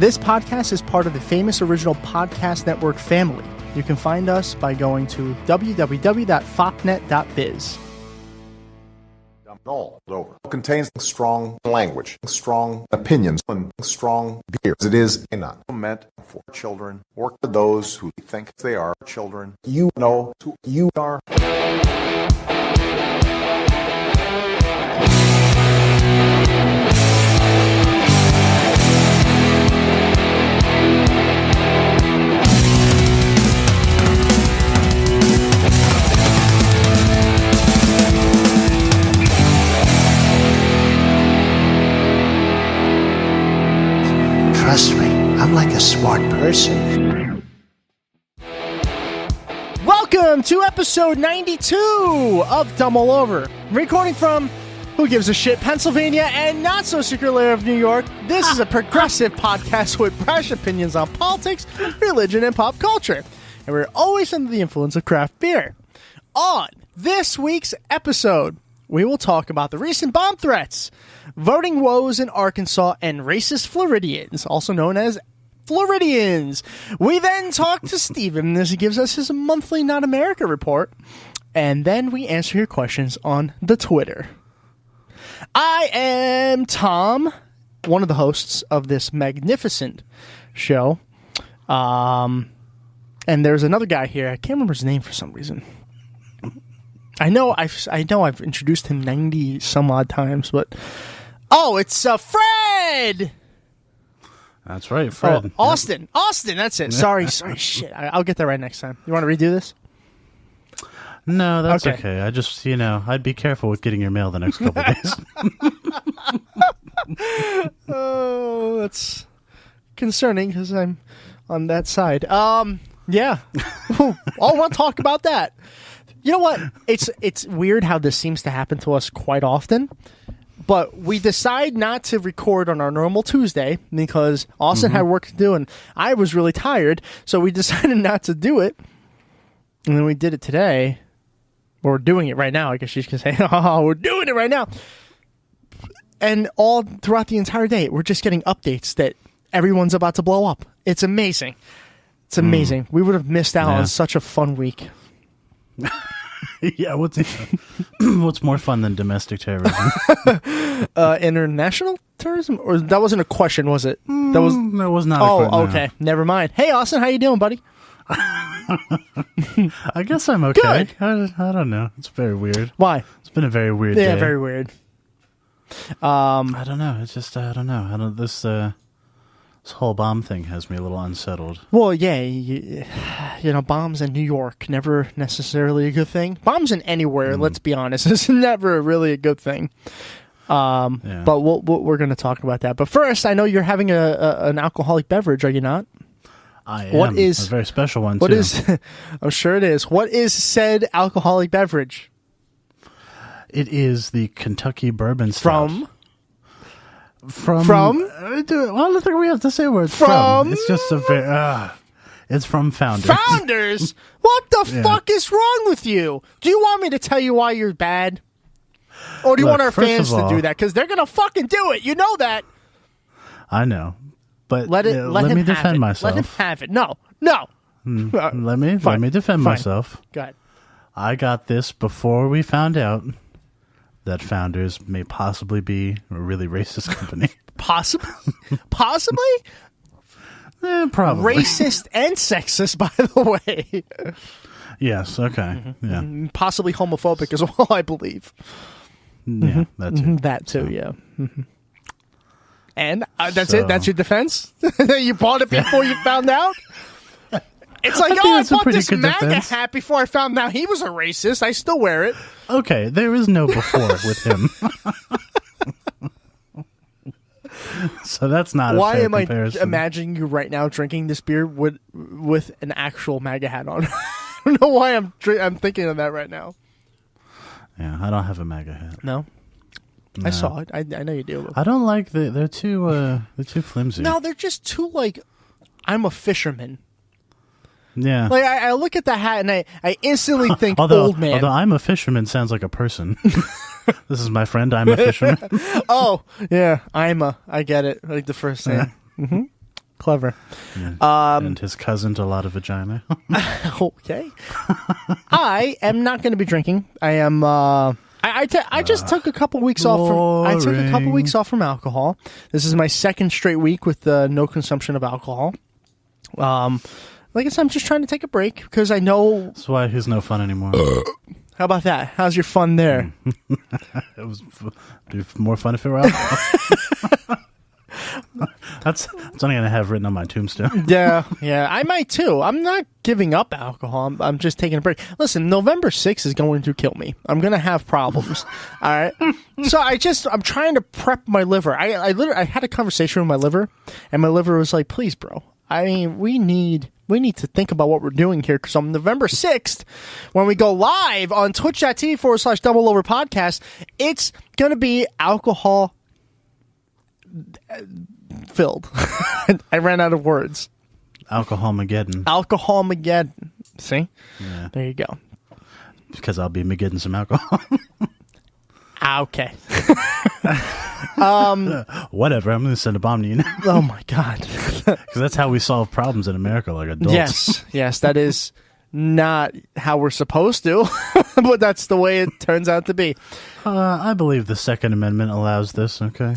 This podcast is part of the Famous Original Podcast Network family. You can find us by going to www.fopnet.biz. All over. It contains strong language, strong opinions, and strong beer. It is not meant for children or for those who think they are children. You know who you are. Trust me, I'm like a smart person. Welcome to episode 92 of Dumb All Over. Recording from Who Gives a Shit, Pennsylvania, and not so secret layer of New York. This is a progressive podcast with brash opinions on politics, religion, and pop culture. And we're always under the influence of craft beer. On this week's episode, we will talk about the recent bomb threats, voting woes in Arkansas, and racist Floridians, also known as Floridians. We then talk to Steven as he gives us his monthly Not America report, and then we answer your questions on the Twitter. I am Tom, one of the hosts of this magnificent show. And there's another guy here. I can't remember his name for some reason. I know I've introduced him 90 some odd times, but it's Fred. That's right, Fred. Oh, Austin, that's it. Sorry, shit. I'll get that right next time. You want to redo this? No, that's okay. I just, I'd be careful with getting your mail the next couple days. Oh, that's concerning because I'm on that side. Yeah. I want to talk about that. You know what? It's weird how this seems to happen to us quite often, but we decide not to record on our normal Tuesday because Austin had work to do and I was really tired, so we decided not to do it, and then we did it today. Or we're doing it right now. I guess you can say, oh, we're doing it right now. And all throughout the entire day, we're just getting updates that everyone's about to blow up. It's amazing. It's amazing. We would have missed out on such a fun week. Yeah, what's more fun than domestic terrorism? International terrorism? Or that wasn't a question, was it? That was not a question. Oh, okay. No. Never mind. Hey, Austin, how you doing, buddy? I guess I'm okay. Good. I don't know. It's very weird. Why? It's been a very weird day. Yeah, very weird. I don't know. It's just, I don't know. This whole bomb thing has me a little unsettled. Well, yeah, bombs in New York, never necessarily a good thing. Bombs in anywhere, let's be honest, is never really a good thing. But we're going to talk about that. But first, I know you're having an alcoholic beverage, are you not? I am. A very special one, too. I'm sure it is. What is said alcoholic beverage? It is the Kentucky Bourbon Stout. From? Well, I think we have to say where it's from. It's just a very... it's from Founders. Founders? What the fuck is wrong with you? Do you want me to tell you why you're bad? Or do you want our fans to do that? Because they're going to fucking do it. You know that. I know. But let me defend myself. Let him have it. No. Let me defend myself. Go ahead. I got this before we found out that Founders may possibly be a really racist company. Possibly? Probably. Racist and sexist, by the way. Yes, okay. Yeah. Possibly homophobic as well, I believe. Yeah, that too. That too, yeah. And that's it? That's your defense? You bought it before you found out? It's like, I bought this MAGA hat before I found out he was a racist. I still wear it. Okay, there is no before with him. So that's not a fair comparison. I imagining you right now drinking this beer with an actual MAGA hat on? I don't know why I'm thinking of that right now. Yeah, I don't have a MAGA hat. No? I saw it. I know you do. I don't like they're too flimsy. No, they're just too I'm a fisherman. Yeah. Like, I look at the hat and I instantly think old man. Although I'm a fisherman sounds like a person. This is my friend, I'm a fisherman. Oh, yeah, I get it. Like the first thing. Yeah. Mm-hmm. Clever. And his cousin to a lot of vagina. Okay. I am not going to be drinking. I am. I just took a couple weeks off from. I took a couple weeks off from alcohol. This is my second straight week with no consumption of alcohol. Like I said, I'm just trying to take a break because I know. That's why he's no fun anymore. How about that? How's your fun there? It was more fun if it were alcohol. That's something I have written on my tombstone. Yeah, I might too. I'm not giving up alcohol. I'm just taking a break. Listen, November 6th is going to kill me. I'm going to have problems. All right. So I'm trying to prep my liver. I had a conversation with my liver, and my liver was like, "Please, bro. I mean, we need to think about what we're doing here because on November 6th, when we go live on twitch.tv/Double Over Podcast, it's going to be alcohol filled." I ran out of words. Alcohol-mageddon. Alcohol-mageddon. See? Yeah. There you go. Because I'll be mageddon some alcohol. Okay. Whatever. I'm going to send a bomb to you now. Oh, my God. Because that's how we solve problems in America, like adults. Yes. That is not how we're supposed to, but that's the way it turns out to be. I believe the Second Amendment allows this, okay?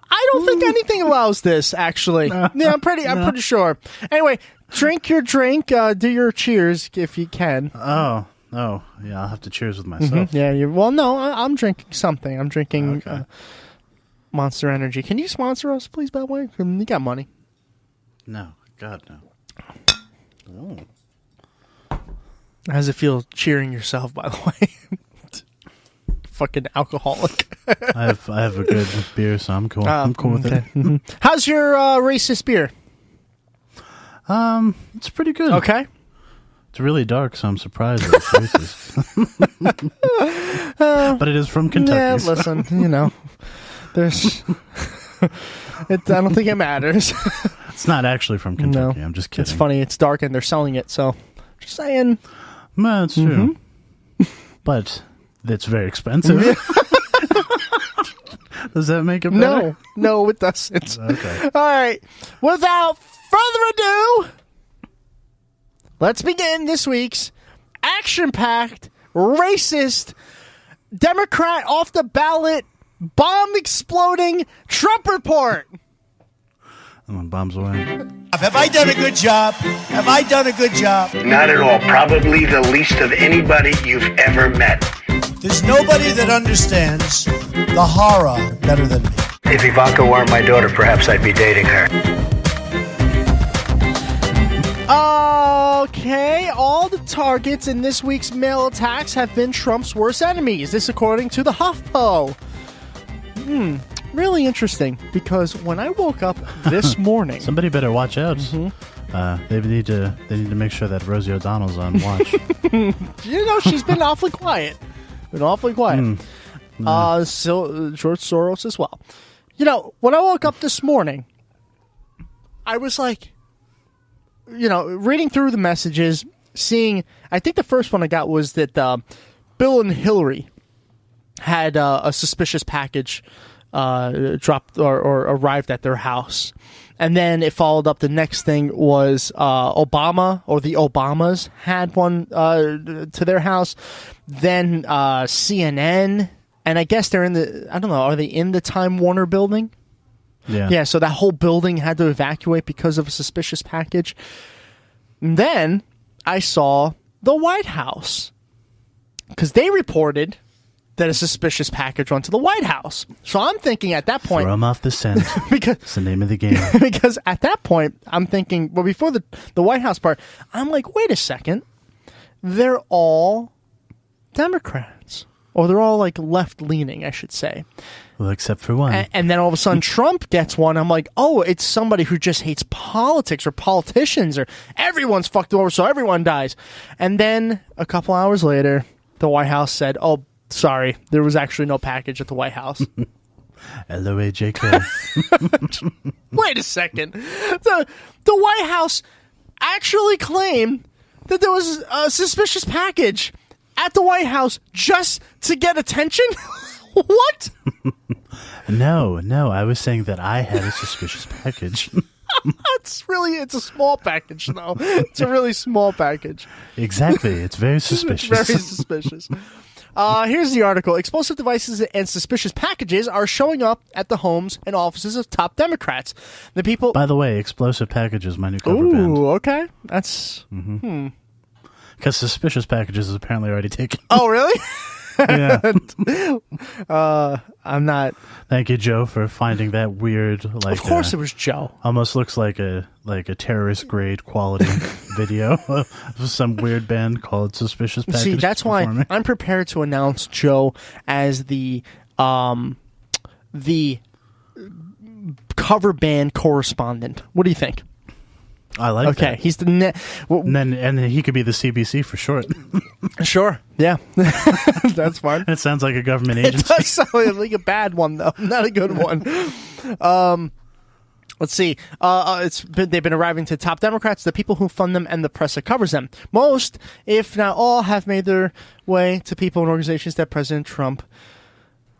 I don't think anything allows this, actually. Yeah, I'm pretty sure. Anyway, drink your drink. Do your cheers if you can. Oh, yeah, I'll have to cheers with myself. Yeah, no, I'm drinking something. I'm drinking Monster Energy. Can you sponsor us, please, by the way? You got money. No, God, no. Oh. How does it feel cheering yourself, by the way? Fucking alcoholic. I have a good beer, so I'm cool. I'm cool with it. Mm-hmm. How's your racist beer? It's pretty good. Okay. It's really dark, so I'm surprised that it's racist. But it is from Kentucky. Yeah, so. listen, there's. I don't think it matters. It's not actually from Kentucky. No, I'm just kidding. It's funny. It's dark, and they're selling it. So, just saying. No, it's true. But it's very expensive. Does that make it better? No, it doesn't. Okay. All right. Without further ado, let's begin this week's action-packed, racist, Democrat off the ballot, bomb-exploding Trump report. Bombs away. Have I done a good job? Have I done a good job? Not at all. Probably the least of anybody you've ever met. There's nobody that understands the horror better than me. If Ivanka weren't my daughter, perhaps I'd be dating her. Okay, all the targets in this week's mail attacks have been Trump's worst enemies. This according to the HuffPo. Really interesting, because when I woke up this morning... Somebody better watch out. They need to make sure that Rosie O'Donnell's on watch. She's been awfully quiet. So George Soros as well. When I woke up this morning, I was like, reading through the messages, seeing, I think the first one I got was that Bill and Hillary had a suspicious package dropped or arrived at their house. And then it followed up. The next thing was Obama or the Obamas had one to their house. Then CNN, and I guess they're are they in the Time Warner building? Yeah. Yeah, so that whole building had to evacuate because of a suspicious package. And then I saw the White House, because they reported that a suspicious package went to the White House. So I'm thinking at that point... Throw them off the scent. Because it's the name of the game. Because at that point, I'm thinking... Well, before the White House part, I'm like, wait a second. They're all Democrats. Or they're all, left-leaning, I should say. Well, except for one. And then all of a sudden, Trump gets one. I'm like, oh, it's somebody who just hates politics or politicians or everyone's fucked over, so everyone dies. And then a couple hours later, the White House said, oh, sorry, there was actually no package at the White House. LOAJK. Wait a second. The White House actually claimed that there was a suspicious package at the White House just to get attention? What? No, I was saying that I had a suspicious package. It's a small package, though. It's a really small package. Exactly. It's very suspicious. Very suspicious. Here's the article. Explosive devices and suspicious packages are showing up at the homes and offices of top Democrats. The people... By the way, explosive packages, my new cover band. Ooh, okay. That's... Because suspicious packages is apparently already taken. Oh, really? Yeah. I'm not... Thank you, Joe, for finding that weird, Of course it was Joe. Almost looks like a terrorist grade quality video of some weird band called Suspicious Packages. See, that's why performing. I'm prepared to announce Joe as the cover band correspondent. What do you think? I like that. Okay, he's the And then he could be the CBC for short. Sure, yeah, that's fine. It sounds like a government It agency. does sound like a bad one, though, not a good one. Let's see. They've been arriving to top Democrats, the people who fund them, and the press that covers them. Most, if not all, have made their way to people and organizations that President Trump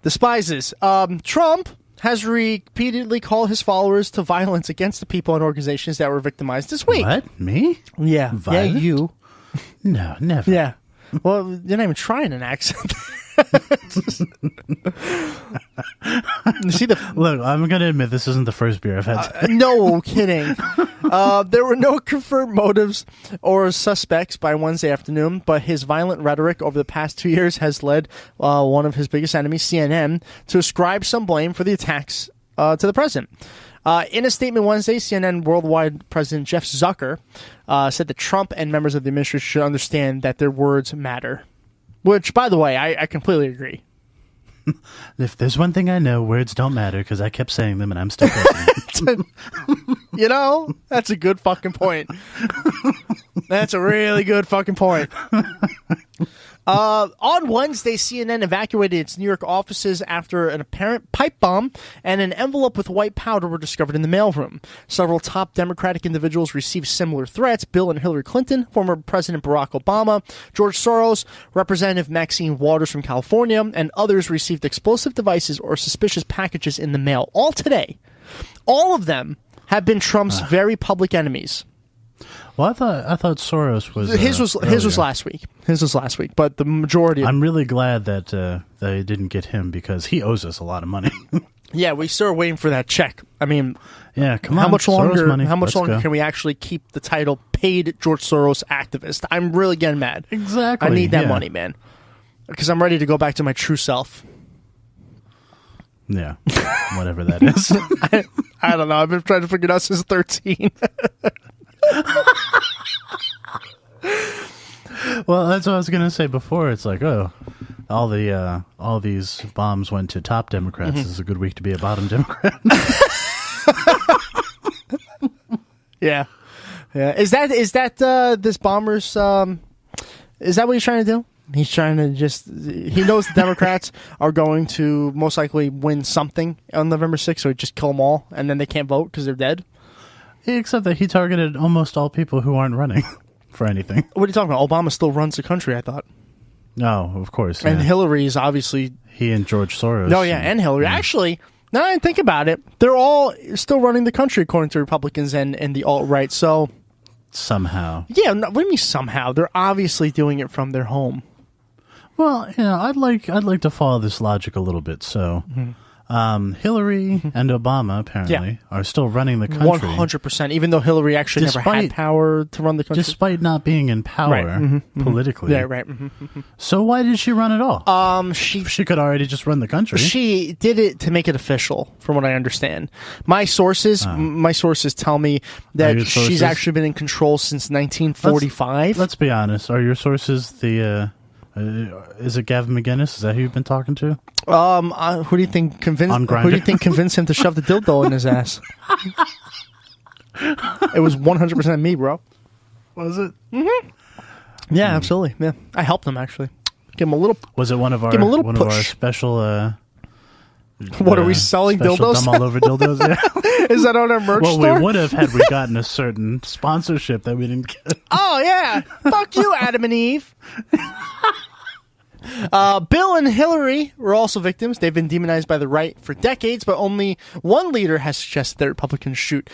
despises. Trump has repeatedly called his followers to violence against the people and organizations that were victimized this week. What? Me? Yeah. Violent? Yeah, you. No, never. Yeah. Well, you're not even trying an accent. You see the Look, I'm going to admit this isn't the first beer I've had. no kidding. There were no confirmed motives or suspects by Wednesday afternoon, but his violent rhetoric over the past 2 years has led one of his biggest enemies, CNN, to ascribe some blame for the attacks to the president. In a statement Wednesday, CNN Worldwide President Jeff Zucker said that Trump and members of the administration should understand that their words matter. Which, by the way, I completely agree. If there's one thing I know, words don't matter because I kept saying them and I'm still president. You know, that's a good fucking point. That's a really good fucking point. On Wednesday, CNN evacuated its New York offices after an apparent pipe bomb and an envelope with white powder were discovered in the mailroom. Several top Democratic individuals received similar threats. Bill and Hillary Clinton, former President Barack Obama, George Soros, Representative Maxine Waters from California, and others received explosive devices or suspicious packages in the mail. All today. All of them have been Trump's very public enemies. Well, I thought Soros was His was last week. His was last week, but the majority. I'm really glad that they didn't get him because he owes us a lot of money. Yeah, we still are waiting for that check. I mean, yeah, come on. How much longer? Soros money. How much Let's longer go. can we actually keep the title "paid George Soros activist"? I'm really getting mad. Exactly. I need that yeah. money, man, because I'm ready to go back to my true self. Yeah, whatever that is. I don't know. I've been trying to figure it out since 13. Well, that's what I was gonna say before. It's like, oh, all these bombs went to top Democrats. This is a good week to be a bottom Democrat. Yeah. Is that this bomber's? Is that what he's trying to do? He's trying to he knows the Democrats are going to most likely win something on November 6th, so just kill them all, and then they can't vote because they're dead. Except that he targeted almost all people who aren't running for anything. What are you talking about? Obama still runs the country, I thought. No, of course. And yeah. Hillary is obviously... He and George Soros. No, yeah, and Hillary. Actually, now that I think about it, they're all still running the country according to Republicans and the alt-right, so... Somehow. Yeah, what do you mean somehow? They're obviously doing it from their home. Well, I'd like to follow this logic a little bit. So, Hillary and Obama apparently are still running the country 100%. Even though Hillary actually never had power to run the country, despite not being in power politically. Yeah, right. So why did she run at all? She could already just run the country. She did it to make it official, from what I understand. My sources tell me that she's actually been in control since 1945. Let's be honest. Are your sources the? Is it Gavin McGinnis? Is that who you've been talking to? Who do you think convinced him to shove the dildo in his ass? It was 100% me, bro. Was it? Mm-hmm. Yeah, absolutely. Yeah, I helped him actually. Give him a little. Was it one of our special? What are we selling dildos? Dumb all over dildos. Yeah. Is that on our merch store? Well, we would have had we gotten a certain sponsorship that we didn't get. Oh yeah, fuck you, Adam and Eve. Bill and Hillary were also victims. They've been demonized by the right for decades, but only one leader has suggested that Republicans shoot